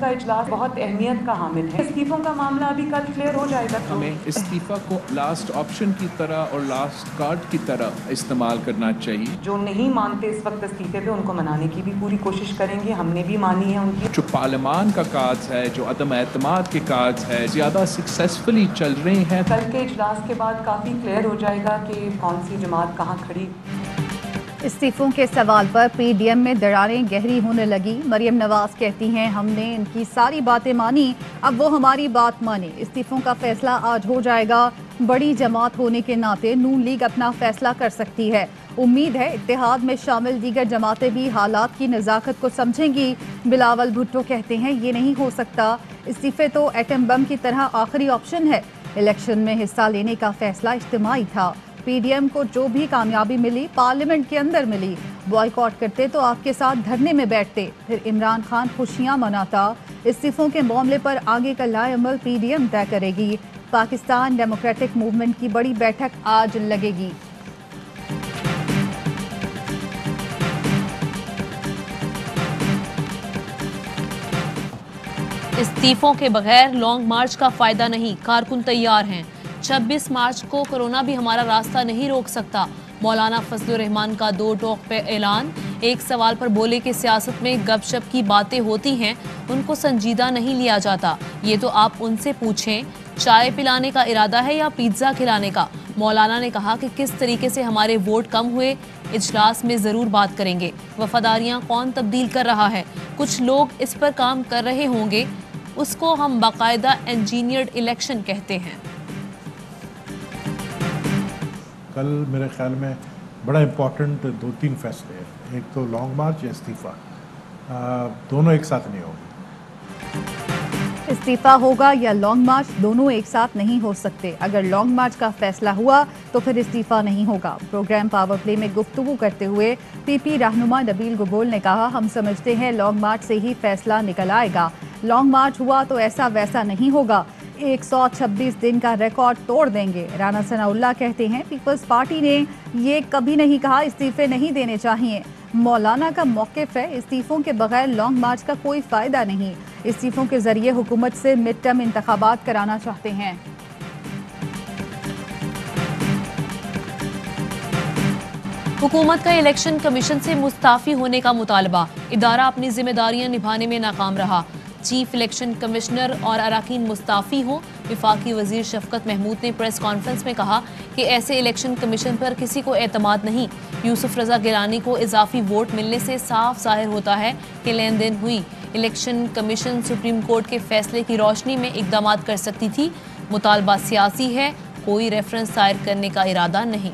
का इजलास बहुत अहमियत का हामिल है। इस्तीफों का मामला अभी कल क्लियर हो जाएगा। हमें इस्तीफा को लास्ट ऑप्शन की तरह और लास्ट कार्ड की तरह इस्तेमाल करना चाहिए। जो नहीं मानते इस वक्त इस्तीफे पे, उनको मनाने की भी पूरी कोशिश करेंगे। हमने भी मानी है उनकी। जो पार्लियामान का काज है, जो अदम एतमाद के काज है, ज़्यादा सक्सेसफुली चल रहे हैं। कल के इजलास के बाद काफ़ी क्लियर हो जाएगा कि कौन सी जमात कहाँ खड़ी। इस्तीफों के सवाल पर पीडीएम में दरारें गहरी होने लगी। मरियम नवाज कहती हैं, हमने इनकी सारी बातें मानी, अब वो हमारी बात माने। इस्तीफों का फैसला आज हो जाएगा। बड़ी जमात होने के नाते नून लीग अपना फैसला कर सकती है। उम्मीद है इत्तेहाद में शामिल दीगर जमातें भी हालात की नज़ाकत को समझेंगी। बिलावल भुट्टो कहते हैं, ये नहीं हो सकता, इस्तीफे तो एटम बम की तरह आखिरी ऑप्शन है। इलेक्शन में हिस्सा लेने का फैसला इज्तिमाई था। पीडीएम को जो भी कामयाबी मिली पार्लियामेंट के अंदर मिली। बॉयकॉट करते तो आपके साथ धरने में बैठते, फिर इमरान खान खुशियां मनाता। इस्तीफों के मामले पर आगे का लाएअमल पीडीएम तय करेगी। पाकिस्तान डेमोक्रेटिक मूवमेंट की बड़ी बैठक आज लगेगी। इस्तीफों के बगैर लॉन्ग मार्च का फायदा नहीं, कारकुन तैयार हैं। 26 मार्च को कोरोना भी हमारा रास्ता नहीं रोक सकता। मौलाना फजलुर रहमान का 2 टोक पे ऐलान। एक सवाल पर बोले कि सियासत में गपशप की बातें होती हैं, उनको संजीदा नहीं लिया जाता। ये तो आप उनसे पूछें, चाय पिलाने का इरादा है या पिज्ज़ा खिलाने का। मौलाना ने कहा कि किस तरीके से हमारे वोट कम हुए, इजलास में ज़रूर बात करेंगे। वफादारियाँ कौन तब्दील कर रहा है, कुछ लोग इस पर काम कर रहे होंगे, उसको हम बाकायदा इंजीनियर्ड इलेक्शन कहते हैं। कल मेरे ख्याल में बड़ा इम्पोर्टेंट 2-3 फैसले हैं। एक तो लॉन्ग मार्च या इस्तीफ़ा, दोनों एक साथ नहीं होंगे। इस्तीफा होगा या लॉन्ग मार्च, दोनों एक साथ नहीं हो सकते। अगर लॉन्ग मार्च का फैसला हुआ तो फिर इस्तीफा नहीं होगा। प्रोग्राम पावर प्ले में गुफ्तगू करते हुए पीपी रहनुमा नबील गगोल ने कहा, हम समझते हैं लॉन्ग मार्च से ही फैसला निकल आएगा। लॉन्ग मार्च हुआ तो ऐसा वैसा नहीं होगा, 126 दिन का रिकॉर्ड तोड़ देंगे। राना सनाउल्लाह कहते हैं, पीपल्स पार्टी ने ये कभी नहीं कहा इस्तीफे नहीं देने चाहिए। मौलाना का मौक़िफ़ है, इस्तीफों के बगैर लॉन्ग मार्च का कोई फ़ायदा नहीं। इस्तीफों के जरिए हुकूमत से मिड टर्म इंतखाबात कराना चाहते हैं। हुकूमत का इलेक्शन कमीशन से मुस्ताफ़ी होने का मुतालबा। इदारा अपनी जिम्मेदारियां निभाने में नाकाम रहा। चीफ इलेक्शन कमिश्नर और अराकीन मुस्ताफ़ी हों। वफाकी वजीर शफकत महमूद ने प्रेस कॉन्फ्रेंस में कहा कि ऐसे इलेक्शन कमीशन पर किसी को एतमाद नहीं। यूसुफ रजा गिलानी को इजाफी वोट मिलने से साफ जाहिर होता है कि लेन देन हुई। इलेक्शन कमीशन सुप्रीम कोर्ट के फैसले की रोशनी में इकदाम कर सकती थी। मुतालबा सियासी है, कोई रेफरेंस दायर करने का इरादा नहीं।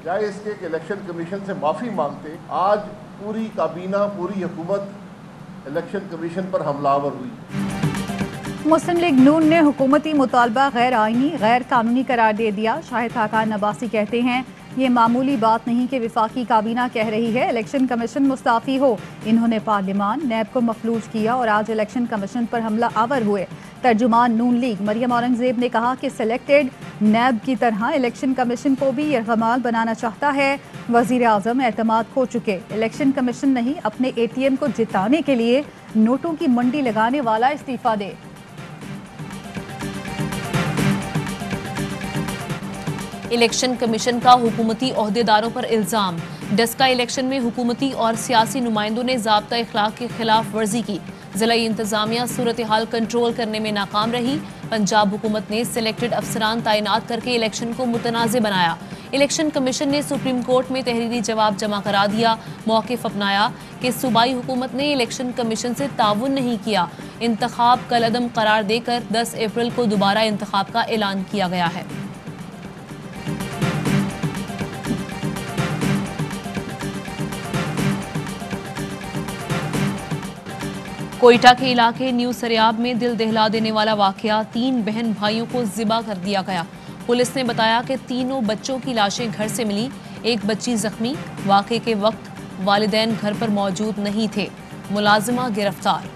चाहे इसके इलेक्शन कमीशन से माफ़ी मांगते। आज पूरी काबीना, पूरी हुकूमत इलेक्शन कमीशन पर हमलावर हुई। मुस्लिम लीग नून ने हुकूमती मुतालबा गैर आईनी, गैर कानूनी करार दे दिया। शाहिद खाकान नबासी कहते हैं, ये मामूली बात नहीं कि विफाकी काबीना कह रही है इलेक्शन कमीशन मुस्ताफ़ी हो। इन्होंने पार्लियामान नैब को मफलूज किया और आज इलेक्शन कमीशन पर हमला आवर हुए। तर्जुमान नून लीग मरियम औरंगजेब ने कहा कि सिलेक्टेड नैब की तरह इलेक्शन कमीशन को भी यरगमाल बनाना चाहता है। वजीर आजम एतमाद खो चुके, इलेक्शन कमीशन नहीं अपने ATM को जिताने के लिए नोटों की मंडी लगाने वाला इस्तीफा दे। इलेक्शन कमीशन का हुकूमती ओहदेदारों पर इल्जाम। डस्का इलेक्शन में हुकूमती और सियासी नुमाइंदों ने ज़ाब्ता इखलाक की खिलाफ वर्जी की। ज़िला इंतज़ामिया सूरत हाल कंट्रोल करने में नाकाम रही। पंजाब हुकूमत ने सिलेक्टेड अफसरान तैनात करके इलेक्शन को मुतनाज़ बनाया। इलेक्शन कमीशन ने सुप्रीम कोर्ट में तहरीरी जवाब जमा करा दिया। मौक़िफ़ अपनाया कि सूबाई हुकूमत ने इलेक्शन कमीशन से ताउन नहीं किया। इंतखाब कलअदम करार देकर 10 अप्रैल को दोबारा इंतखाब का ऐलान किया गया है। कोयटा के इलाके न्यू सरियाब में दिल दहला देने वाला वाकया। 3 बहन भाइयों को ज़िबा कर दिया गया। पुलिस ने बताया कि तीनों बच्चों की लाशें घर से मिली, एक बच्ची जख्मी। वाकये के वक्त वालिदैन घर पर मौजूद नहीं थे। मुलाजिमा गिरफ्तार।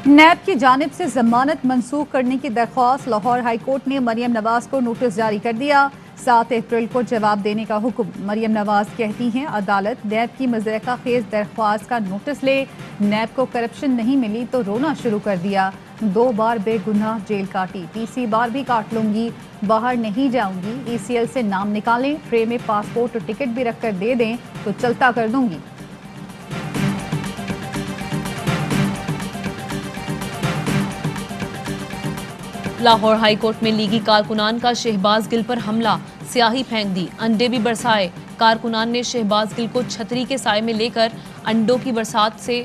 नैब की जानिब से जमानत मंसूख करने की दरख्वास्त लाहौर हाई कोर्ट ने मरियम नवाज को नोटिस जारी कर दिया। 7 अप्रैल को जवाब देने का हुक्म। मरियम नवाज कहती हैं अदालत नैब की मज़रक़ा खेज दरख्वास्त का नोटिस ले। नैब को करप्शन नहीं मिली तो रोना शुरू कर दिया। 2 बार बेगुनाह जेल काटी, तीसरी बार भी काट लूंगी। बाहर नहीं जाऊंगी। ECL से नाम निकालें, ट्रे में पासपोर्ट और टिकट भी रख कर दे दें तो चलता कर दूंगी। लाहौर हाई कोर्ट में लीगी कारकुनान का शहबाज गिल पर हमला, स्याही फेंक दी, अंडे भी बरसाए। कारकुनान ने शहबाज गिल को छतरी के साए में लेकर अंडों की बरसात से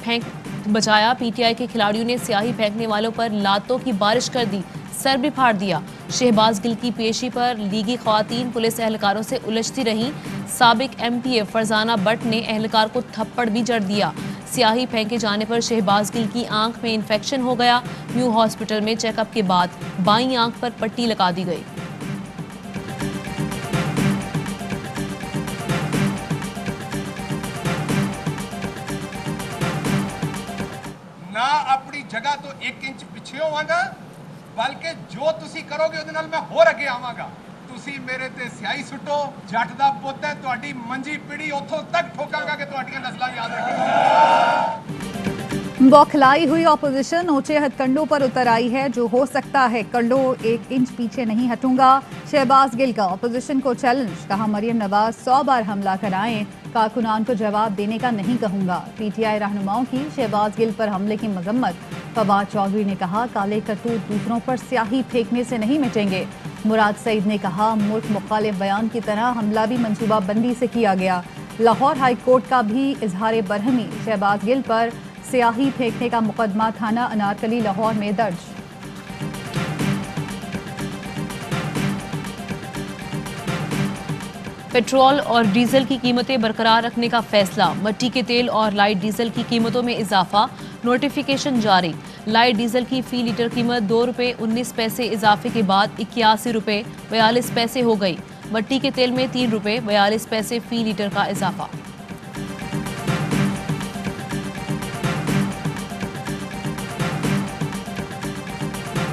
फेंक बचाया। PTI के खिलाड़ियों ने स्याही फेंकने वालों पर लातों की बारिश कर दी, सर भी फाड़ दिया। शहबाज गिल की पेशी पर लीगी खवातीन पुलिस एहलकारों से उलझती रहीं। साबिक MPA फरजाना बट ने एहलकार को थप्पड़ भी जड़ दिया। स्याही फेंके जाने पर शहबाज गिल की आंख में इन्फेक्शन हो गया। न्यू हॉस्पिटल में चेकअप के बाद बाईं आंख पर पट्टी लगा दी गई। ना अपनी जगह तो 1 इंच पिछे होवांगा, बल्कि जो तुसी करोगे उहदे नाल मैं होर अगे आवांगा। तुसी मेरे ते स्याही सुट्टो, जट दा पुੱਤ है, तुहाडी मंजी पीढ़ी उथों तक ठोकांगा कि तुहाडियां नस्लां याद रखेंगी। बौखलाई हुई ऑपोजिशन ऊंचे हथकंडों पर उतर आई है। जो हो सकता है कर लो, 1 इंच पीछे नहीं हटूंगा। शहबाज गिल का ऑपोजिशन को चैलेंज, कहा मरियम नवाज 100 बार हमला कराएं, कारकुनान को जवाब देने का नहीं कहूंगा। PTI रहनुमाओं की शहबाज गिल पर हमले की मजम्मत। फवाद चौधरी ने कहा काले करतूत दूसरों पर स्याही फेंकने से नहीं मिटेंगे। मुराद सईद ने कहा मुल्क मुखालिफ बयान की तरह हमला भी मंसूबा बंदी से किया गया। लाहौर हाई कोर्ट का भी इजहार बरहमी, शहबाज गिल पर स्याही फेंकने का मुकदमा थाना अनारकली लाहौर में दर्ज। पेट्रोल और डीजल की कीमतें बरकरार रखने का फैसला। मिट्टी के तेल और लाइट डीजल की कीमतों में इजाफा, नोटिफिकेशन जारी। लाइट डीजल की फी लीटर कीमत 2 रुपये 19 पैसे इजाफे के बाद 81 रुपये 42 पैसे हो गई। मिट्टी के तेल में 3 रुपये 42 पैसे फी लीटर का इजाफा।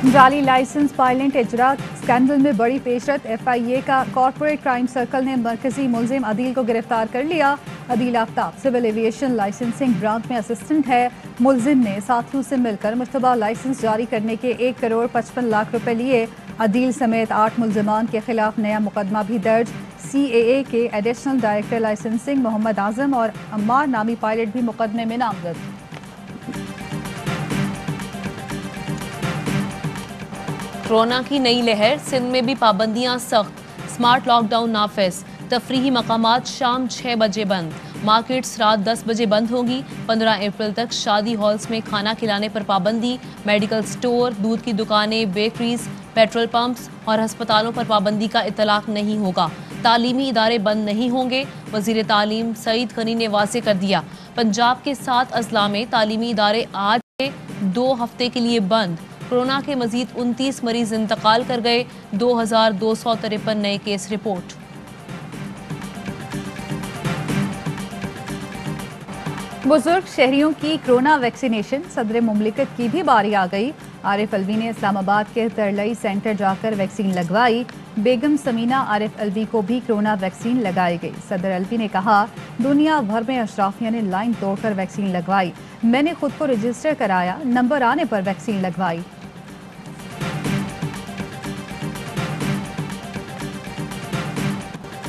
जाली लाइसेंस पायलट इजरा स्कैंडल में बड़ी पेशरत। FIA का कॉर्पोरेट क्राइम सर्कल ने मरकजी मुलजिम अदील को गिरफ्तार कर लिया। Adeel Aftab civil aviation licensing branch में असिस्टेंट है। मुलजिम ने साथियों से मिलकर मुश्तबा लाइसेंस जारी करने के 1 करोड़ 55 लाख रुपए लिए। अदील समेत 8 मुलजमान के खिलाफ नया मुकदमा भी दर्ज। CAA के additional director licensing Mohammad Azam और अम्मार नामी पायलट भी मुकदमे में नामजद। कोरोना की नई लहर, सिंध में भी पाबंदियां सख्त। स्मार्ट लॉकडाउन नाफिज। तफरीही मकामात शाम 6 बजे बंद। मार्केट्स रात 10 बजे बंद होंगी। 15 अप्रैल तक शादी हॉल्स में खाना खिलाने पर पाबंदी। मेडिकल स्टोर, दूध की दुकानें, बेकरीज, पेट्रोल पंप्स और अस्पतालों पर पाबंदी का इतलाक नहीं होगा। तालीमी इदारे बंद नहीं होंगे। वजीर तालीम सईद खनी ने वाज़ेह कर दिया। पंजाब के 7 अजला में तालीमी इदारे आज से 2 हफ्ते के लिए बंद। कोरोना के मजीद 29 मरीज इंतकाल कर गए। 2253 नए केस रिपोर्ट। बुजुर्ग शहरियों की कोरोना वैक्सीनेशन, सदर मुमलिकत की भी बारी आ गई। आरिफ अलवी ने इस्लामाबाद के तरलई सेंटर जाकर वैक्सीन लगवाई। बेगम समीना आरिफ अलवी को भी कोरोना वैक्सीन लगाई गई। सदर अलवी ने कहा दुनिया भर में अशराफिया ने लाइन तोड़कर वैक्सीन लगवाई। मैंने खुद को रजिस्टर कराया, नंबर आने पर वैक्सीन लगवाई।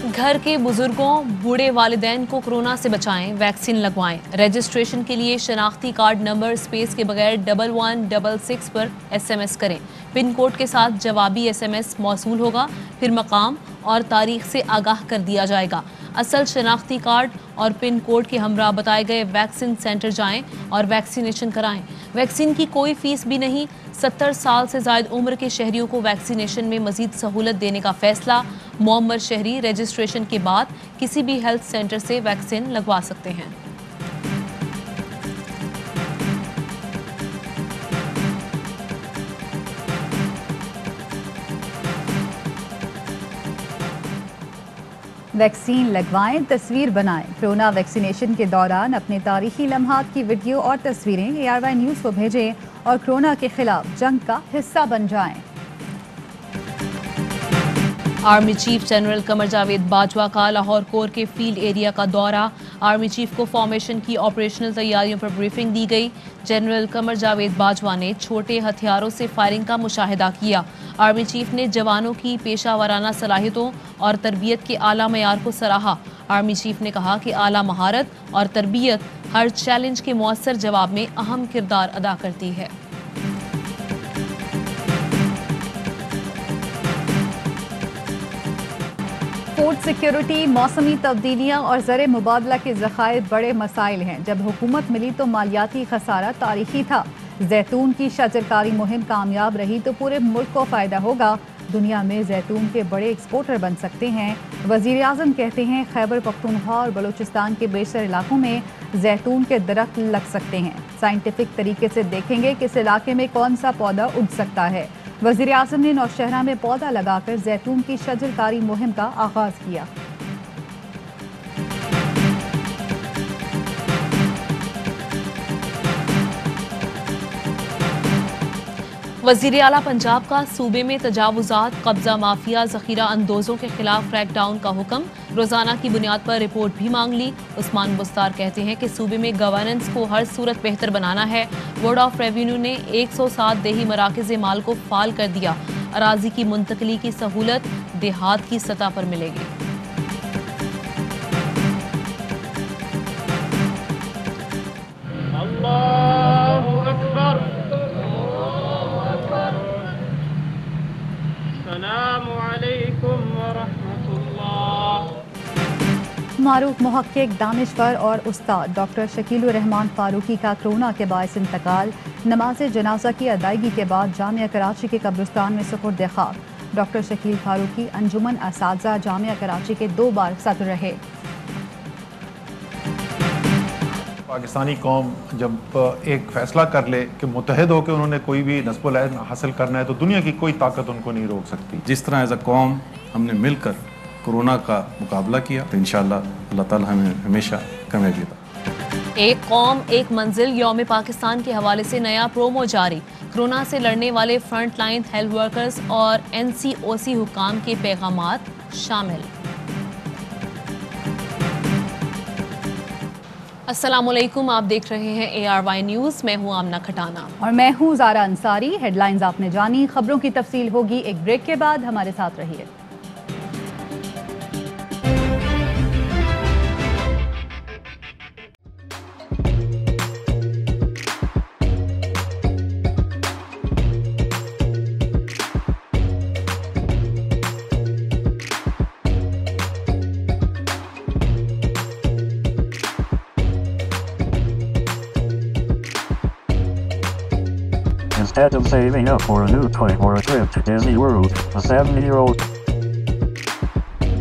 घर के बुजुर्गों, बूढ़े वालिदैन को कोरोना से बचाएं, वैक्सीन लगवाएं। रजिस्ट्रेशन के लिए शनाख्ती कार्ड नंबर स्पेस के बगैर 1166 पर SMS करें। पिन कोड के साथ जवाबी SMS मौसूल होगा, फिर मकाम और तारीख से आगाह कर दिया जाएगा। असल शनाख्ती कार्ड और पिन कोड के हमरा बताए गए वैक्सीन सेंटर जाएं और वैक्सीनेशन कराएं। वैक्सीन की कोई फीस भी नहीं। 70 साल से ज़ायद उम्र के शहरियों को वैक्सीनेशन में मजीद सहूलत देने का फैसला। मुअम्मर शहरी रजिस्ट्रेशन के बाद किसी भी हेल्थ सेंटर से वैक्सीन लगवा सकते हैं। वैक्सीन लगवाएं, तस्वीर बनाएं। कोरोना वैक्सीनेशन के दौरान अपने तारीखी लम्हात की वीडियो और तस्वीरें ARY न्यूज़ को भेजें और कोरोना के खिलाफ जंग का हिस्सा बन जाएं। Army chief general Qamar Javed Bajwa का लाहौर कोर के फील्ड एरिया का दौरा। आर्मी चीफ को फॉर्मेशन की ऑपरेशनल तैयारियों पर ब्रीफिंग दी गई। जनरल कमर जावेद बाजवा ने छोटे हथियारों से फायरिंग का मुशाहिदा किया। आर्मी चीफ ने जवानों की पेशा वराना सलाहियतों और तरबियत के आला मयार को सराहा। आर्मी चीफ ने कहा कि आला महारत और तरबियत हर चैलेंज के मौसर जवाब में अहम किरदार अदा करती है। फूड सिक्योरिटी, मौसमी तब्दीलियाँ और ज़र मुबादला के ज़खायर बड़े मसाइल हैं। जब हुकूमत मिली तो मालियाती खसारा तारीखी था। जैतून की शजरकारी मुहिम कामयाब रही तो पूरे मुल्क को फ़ायदा होगा। दुनिया में जैतून के बड़े एक्सपोर्टर बन सकते हैं। वज़ीर आज़म कहते हैं खैबर पख्तूनख्वा और बलूचिस्तान के बेशतर इलाकों में जैतून के दरख्त लग सकते हैं। साइंटिफिक तरीके से देखेंगे किस इलाके में कौन सा पौधा उग सकता है। वज़ीर आज़म ने नौशहरा में पौधा लगाकर जैतून की शजरकारी मुहिम का आगाज़ किया। वज़ीर आला पंजाब का सूबे में तजावुज़ात, कब्जा माफिया, ज़ख़ीरा अंदोज़ों के खिलाफ क्रैकडाउन का हुक्म। रोज़ाना की बुनियाद पर रिपोर्ट भी मांग ली। उस्मान बुस्तार कहते हैं कि सूबे में गवर्नेंस को हर सूरत बेहतर बनाना है। बोर्ड ऑफ रेवेन्यू ने 107 देही मराकज़ माल को फाल कर दिया। अराजी की मुंतकली की सहूलत देहात की सतह पर मिलेगी। मारूफ मुहक्किक, दानिश्वर और उस्ताद डॉक्टर शकीलुर रहमान फारूकी का कोरोना के बायस इंतकाल। नमाज जनाजा की अदायगी के बाद जामिया कराची के कब्रिस्तान में सुपुर्द खाक। डॉक्टर शकील फारूकी अंजुमन असातिज़ा जामिया कराची के 2 बार सदर रहे। पाकिस्तानी कौम जब एक फैसला कर ले कि मुत्तहिद होकर उन्होंने कोई भी नस्बुल इल्म हासिल करना है तो दुनिया की कोई ताकत उनको नहीं रोक सकती। जिस तरह एज अ कौम हमने मिलकर कोरोना का मुकाबला किया तो इंशाअल्लाह अल्लाह ताला हमें हमेशा कामयाबी देगा। एक कौम एक मंजिल यौम पाकिस्तान के हवाले से नया प्रोमो जारी। कोरोना से लड़ने वाले फ्रंट लाइन हेल्थ वर्कर्स और NCOC हुकाम के पैगामात शामिल। अस्सलामुअलैकुम, आप देख रहे हैं ARY न्यूज़। मैं हूं आमना खटाना और मैं हूं ज़ारा अंसारी। हेडलाइंस आपने जानी, खबरों की तफसील होगी एक ब्रेक के बाद। हमारे साथ रहिए। Instead of saving up for a new toy or a trip to Disney World, a 7-year-old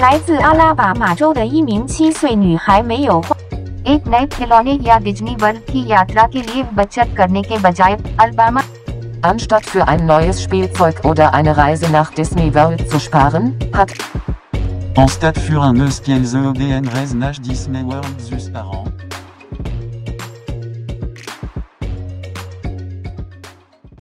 来自阿拉巴马州的一名7岁女孩没有花 एक नए खिलौने या डिज्नी वर्ल्ड की यात्रा के लिए बचत करने के बजाय Alabama Anstatt für ein neues Spielzeug oder eine Reise nach Disney World zu sparen, hat Anstatt für un neus Spielzeug oder eine Reise nach Disney World zu sparen